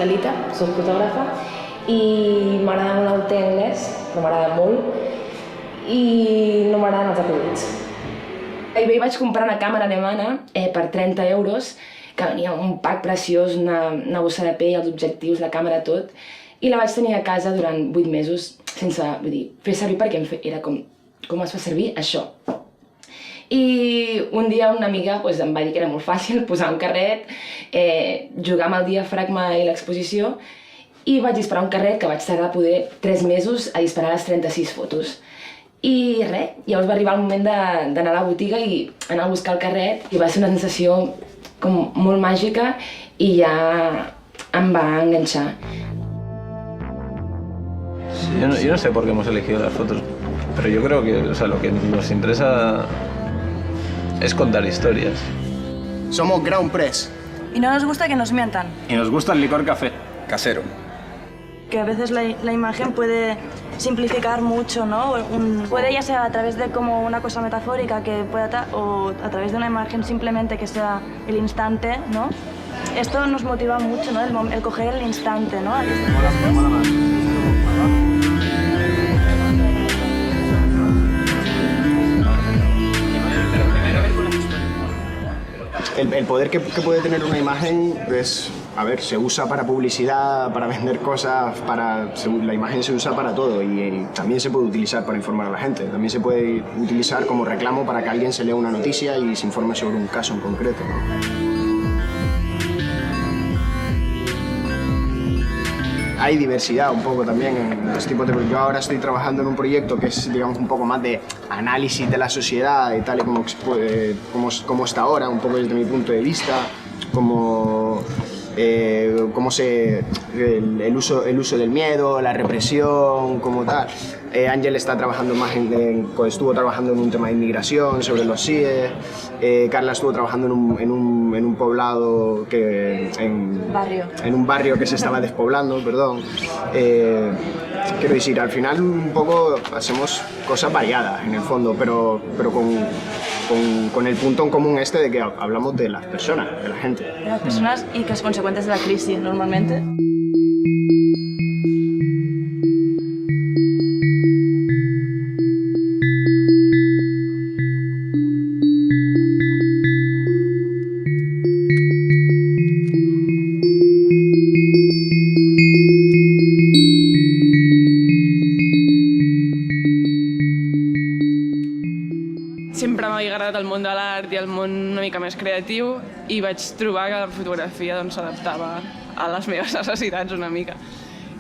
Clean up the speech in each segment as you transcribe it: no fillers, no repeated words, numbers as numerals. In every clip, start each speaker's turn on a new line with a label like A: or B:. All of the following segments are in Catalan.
A: l'Elita, soc fotògrafa, i m'agrada molt el té anglès, però m'agrada molt, i no m'agraden els acudits. I bé, vaig comprar una càmera alemana per 30 euros, que venia un pack preciós, una bossa de pell, els objectius, la càmera, tot, i la vaig tenir a casa durant 8 mesos sense, vull dir, fer servir perquè era com es fa servir això. I un dia una amiga em va dir que era molt fàcil posar un carret, jugar amb el diafragma i l'exposició, i vaig disparar un carret que vaig tardar poder 3 mesos a disparar les 36 fotos. I res, llavors va arribar el moment d'anar a la botiga i anar a buscar el carret, i va ser una sensació com molt màgica i ja em va enganxar.
B: Sí, yo no sé por qué hemos elegido las fotos, pero yo creo que lo que nos interesa es contar historias.
C: Somos Ground Press.
D: Y no nos gusta que nos mientan.
C: Y nos gusta el licor café.
E: Casero.
D: Que a veces la imagen puede simplificar mucho, ¿no? Puede ya sea a través de como una cosa metafórica que pueda o a través de una imagen simplemente que sea el instante, ¿no? Esto nos motiva mucho, ¿no? El coger el instante, ¿no?
C: El poder que puede tener una imagen es, a ver, se usa para publicidad, para vender cosas, la imagen se usa para todo y también se puede utilizar para informar a la gente. También se puede utilizar como reclamo para que alguien se lea una noticia y se informe sobre un caso en concreto, ¿no? Hay diversidad un poco también en los tipos de... Yo ahora estoy trabajando en un proyecto que es, digamos, un poco más de análisis de la sociedad y tal y como está ahora, un poco desde mi punto de vista, el uso del miedo, la represión, como tal. Ángel está trabajando más estuvo trabajando en un tema de inmigración, sobre los CIE. Carla estuvo trabajando en un poblado en un barrio que se estaba despoblando, perdón. Quiero decir, al final un poco hacemos cosas variadas en el fondo, pero con el punto en común de que hablamos de las personas, de la gente.
D: De las personas y que es consecuentes de la crisis normalmente.
F: Sempre m'havia agradat el món de l'art i el món una mica més creatiu i vaig trobar que la fotografia s'adaptava a les meves necessitats una mica.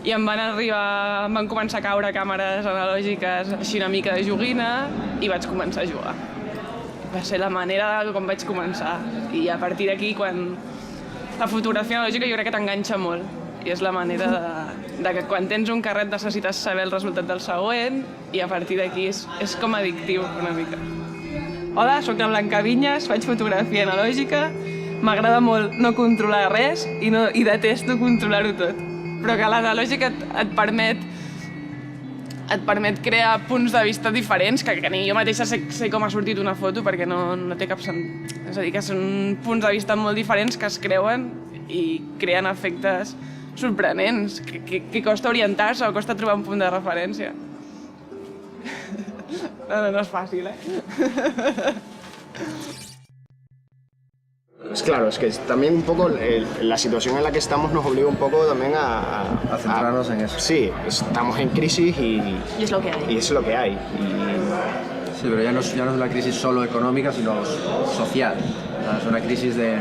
F: I em van començar a caure càmeres analògiques així una mica de joguina i vaig començar a jugar. Va ser la manera com vaig començar i a partir d'aquí la fotografia analògica jo crec que t'enganxa molt i és la manera de que quan tens un carret necessites saber el resultat del següent i a partir d'aquí és com addictiu una mica. Hola, soc la Blanca Vinyes, faig fotografia analògica, m'agrada molt no controlar res i detesto controlar-ho tot. Però que l'analògica et permet crear punts de vista diferents, que ni jo mateixa sé com ha sortit una foto perquè no té cap sentit. És a dir, que són punts de vista molt diferents que es creuen i creen efectes sorprenents, que costa orientar-se o costa trobar un punt de referència. No es fácil,
C: Pues claro, es que también un poco la situación en la que estamos nos obliga un poco también a
E: centrarnos en eso.
C: Sí, estamos en crisis y
D: es lo que hay.
C: Y es lo que hay.
E: Sí, pero ya no es una crisis solo económica, sino social. Es una crisis de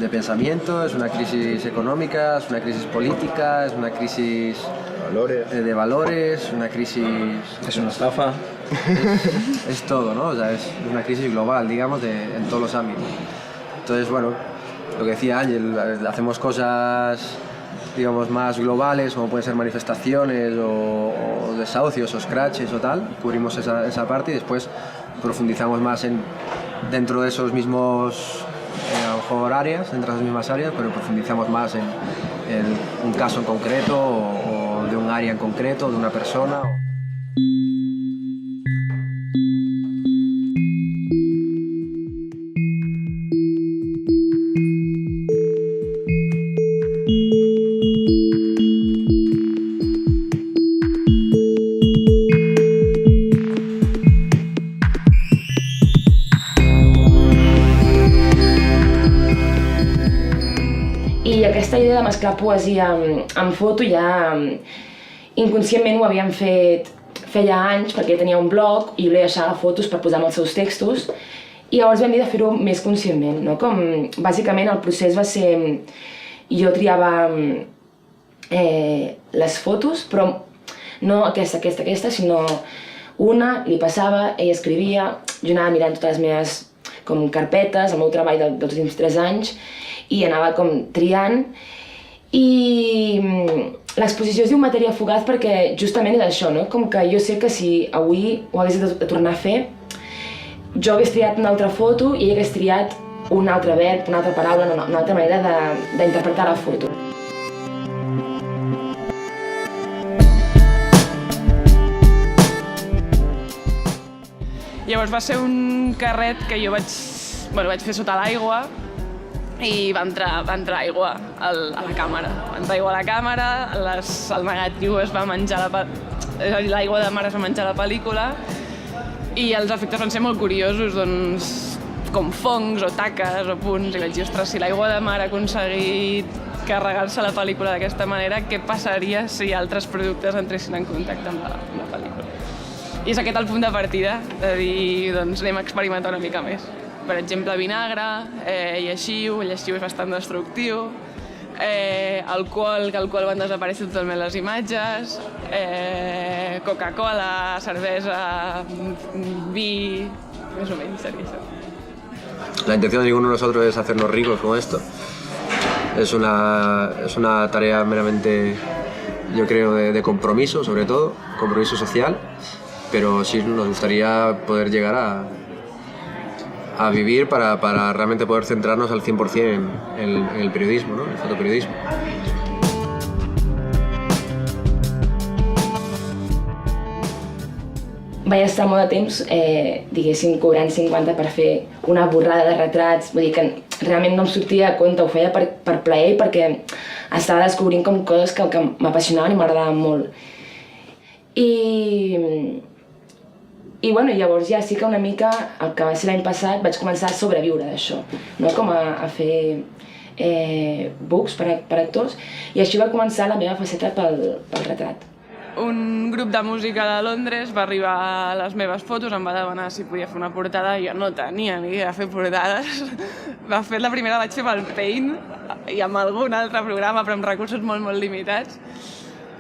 E: pensamiento, es una crisis económica, es una crisis política, es una crisis de valores, una crisis...
B: Es una estafa.
E: Es todo, ¿no? O sea, es una crisis global, digamos, en todos los ámbitos. Entonces, bueno, lo que decía Ángel, hacemos cosas, digamos, más globales, como pueden ser manifestaciones o desahucios o scratches o tal, cubrimos esa parte y después profundizamos más dentro de esos mismos a lo mejor áreas, dentro de las mismas áreas, pero profundizamos más en un caso en concreto o de un área en concreto, de una persona.
A: de mesclar poesia amb foto ja inconscientment ho havíem fet feia anys, perquè tenia un blog i jo li deixava fotos per posar els seus textos, i llavors vam dir de fer-ho més conscientment, no? Com, bàsicament el procés va ser... Jo triava les fotos, però no aquesta, sinó una, li passava, ell escrivia, jo anava mirant totes les meves com carpetes, el meu treball dels últims 3 anys, i anava com triant, i l'exposició es diu Matèria fugaz perquè justament és això, no? Com que jo sé que si avui ho hagués de tornar a fer, jo hagués triat una altra foto i ell hagués triat un altre verb, una altra paraula, una altra manera d'interpretar la foto.
F: Llavors va ser un carret que jo vaig fer sota l'aigua i va entrar aigua a la càmera. Va entrar aigua a la càmera, el negatiu es va menjar l'aigua de mar es va menjar la pel·lícula i els efectes van ser molt curiosos, doncs, com fongs o taques o punts, i vaig dir, ostres, si l'aigua de mar ha aconseguit carregar-se la pel·lícula d'aquesta manera, què passaria si altres productes entressin en contacte amb la pel·lícula? I és aquest el punt de partida, de dir, doncs anem a experimentar una mica més. Per exemple, vinagre, lleixiu és bastant destructiu, alcohol, que van desaparèixer totalment les imatges, Coca-Cola, cervesa, vi, més o menys seria això.
E: La intención de ninguno de nosotros es hacernos ricos con esto. Es una tarea meramente, yo creo, de compromiso, sobre todo, compromiso social, pero sí nos gustaría poder llegar a vivir para realmente poder centrarnos al 100% en el periodismo, ¿no? El fotoperiodismo.
A: Vaig estar molt de temps, diguéssim, cobrant 50 per fer una borrada de retrats, vull dir que realment no em sortia a compte, ho feia per plaer i perquè estava descobrint com coses que m'apassionaven i m'agradaven molt. I bueno, llavors ja sí que una mica, el que va ser l'any passat, vaig començar a sobreviure d'això, no? Com a fer books per actors, i així va començar la meva faceta pel retrat.
F: Un grup de música de Londres va arribar a les meves fotos, em va demanar si podia fer una portada, jo no tenia ni idea de fer portades. La primera la vaig fer pel Paint i amb algun altre programa, però amb recursos molt, molt limitats.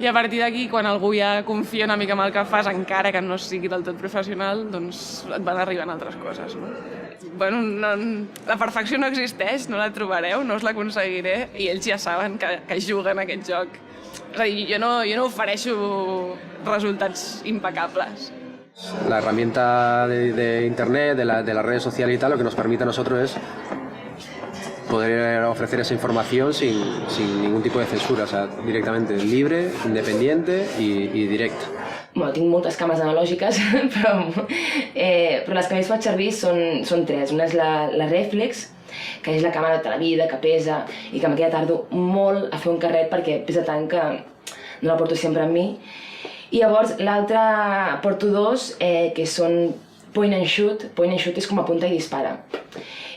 F: I a partir d'aquí, quan algú ja confia una mica en el que fas, encara que no sigui del tot professional, doncs et van arribant altres coses, no? Bueno, la perfecció no existeix, no la trobareu, no us l'aconseguiré, i ells ja saben que juguen a aquest joc. És a dir, jo no ofereixo resultats impecables.
E: La herramienta de Internet, de las redes sociales y tal, lo que nos permite a nosotros es poder ofrecer esa información sin ningún tipo de censura, o sea, directamente libre, independiente y directa.
A: Bueno, tinc moltes càmeres analògiques, però les que més faig servir són 3. Una és la Reflex, que és la càmera de tota la vida, que pesa, i que amb aquella tardo molt a fer un carret perquè pesa tant que no la porto sempre amb mi. I llavors l'altra porto 2, que són point and shoot. Point and shoot és com apunta i dispara.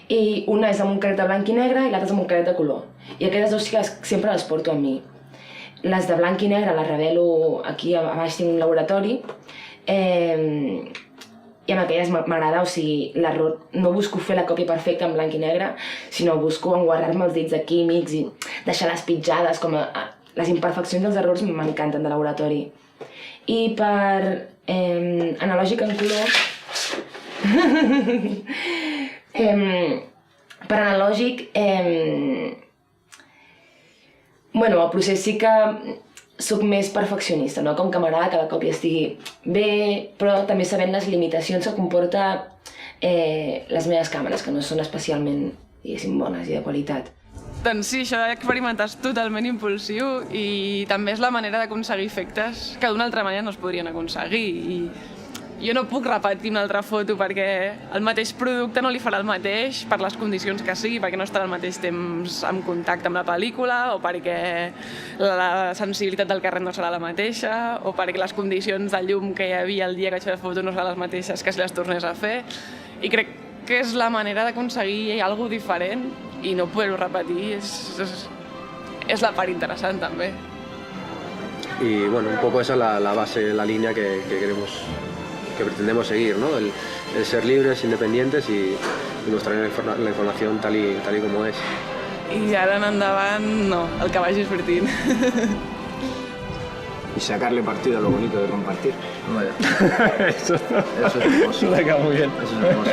A: I una és amb un carret de blanc i negre i l'altra és amb un carret de color. I aquestes 2 sí que sempre les porto amb mi. Les de blanc i negre les revelo aquí a baix, tinc un laboratori, i amb aquelles m'agrada, o sigui, l'error, no busco fer la còpia perfecta en blanc i negre, sinó busco enguarrar-me els dits de químics i deixar les pitjades, com les imperfeccions dels errors m'encanten de laboratori. I per analògic en color, per analògic, bueno, el procés sí que soc més perfeccionista, no? Com que m'agrada que la còpia estigui bé, però també sabent les limitacions que comporta les meves càmeres, que no són especialment, diguéssim, bones i de qualitat.
F: Doncs sí, això d'experimentar és totalment impulsiu i també és la manera d'aconseguir efectes que d'una altra manera no es podrien aconseguir. I jo no puc repetir una altra foto perquè el mateix producte no li farà el mateix per les condicions que sigui, perquè no estarà al mateix temps en contacte amb la pel·lícula, o perquè la sensibilitat del carret no serà la mateixa, o perquè les condicions de llum que hi havia el dia que vaig fer la foto no seran les mateixes que si les tornés a fer. I crec que és la manera d'aconseguir alguna cosa diferent i no poder-ho repetir. és la part interessant també.
E: Y bueno, un poco esa es la base, la línea que pretendemos seguir, ¿no? El ser libres, independientes y mostrar la información tal y como es.
F: I ara en endavant, no, el que vagi sortint.
C: Y sacarle partido a lo bonito de compartir.
E: Vaya. Eso es hermoso.
B: Me cae muy bien.
E: Eso es hermoso.